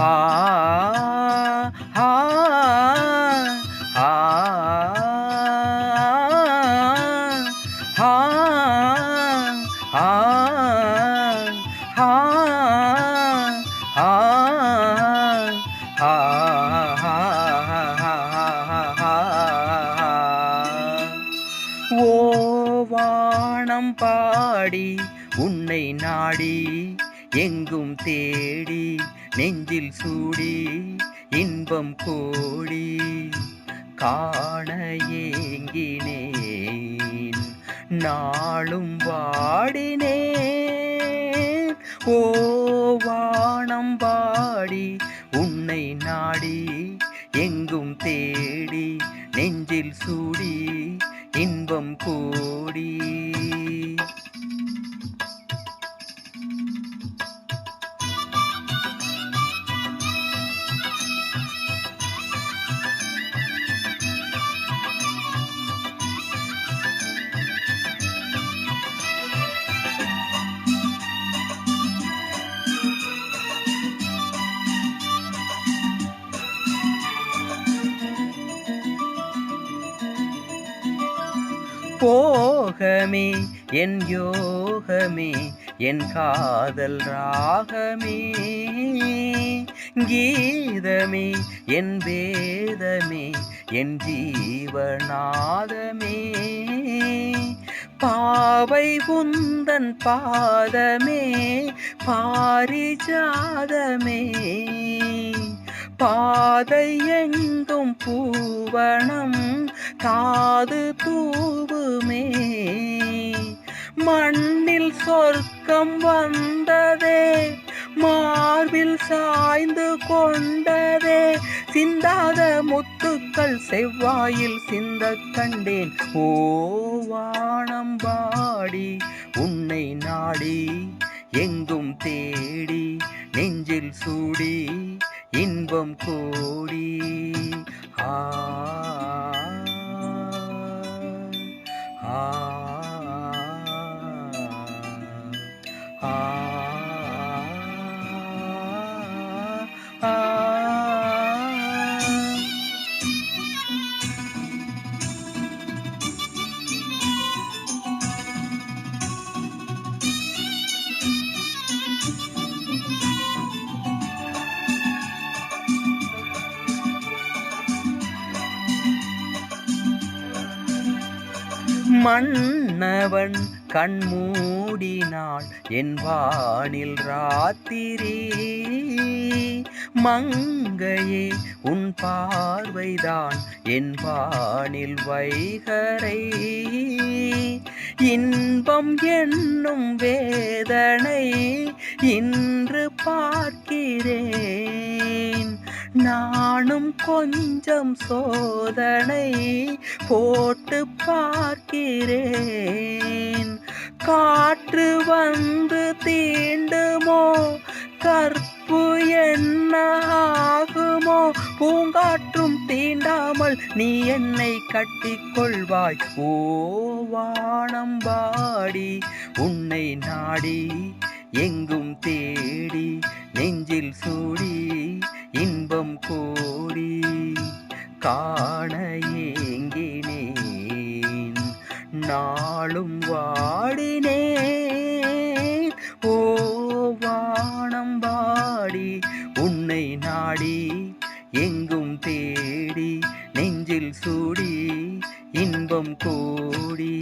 ஆ ஆ ஆ ஆ ஓ வானம் பாடி உன்னை நாடி எங்கும் தேடி நெஞ்சில் சூடி இன்பம் கோடி காண ஏங்கினேன் நாளும் வாடினேன். ஓ வானம் பாடி உன்னை நாடி எங்கும் தேடி நெஞ்சில் சூடி இன்பம் கோடி. போகமே என் யோகமே என் காதல் ராகமே கீதமே என் வேதமே என் ஜீவநாதமே பாவை உந்தன் பாதமே பாரிஜாதமே பாதை எங்கும் பூவனம் காது தூவுமே மண்ணில் சொர்க்கம் வந்ததே மார்பில் சாய்ந்து கொண்டதே சிந்தாத முத்துக்கள் செவ்வாயில் சிந்த கண்டேன். ஓ வானம் பாடி உன்னை நாடி எங்கும் தேடி நெஞ்சில் சூடி இன்பம் கோடி. ஆ ஆ ஆ ஆ மன்னவன் கண்மூடினாள் என் வானில் ராத்திரி மங்கையே உன் பார்வைதான் என் வானில் வைகரை இன்பம் என்னும் வேதனை இன்று பார்க்கிறேன் நானும் கொஞ்சம் சோதனை போட்டு பார்க்கிறேன். காற்று வந்து தீண்டுமோ கற்பு என்ன ஆகுமோ பூங்காற்றும் தீண்டாமல் நீ என்னை கட்டிக்கொள்வாய். ஓ வானம் பாடி உன்னை நாடி எங்கும் தேடி நெஞ்சில் சூடி இன்பம் கோடி காண ஏங்கினேன் நாளும் வாடினேன். ஓ வானம் பாடி உன்னை நாடி எங்கும் தேடி நெஞ்சில் சூடி இன்பம் கோடி.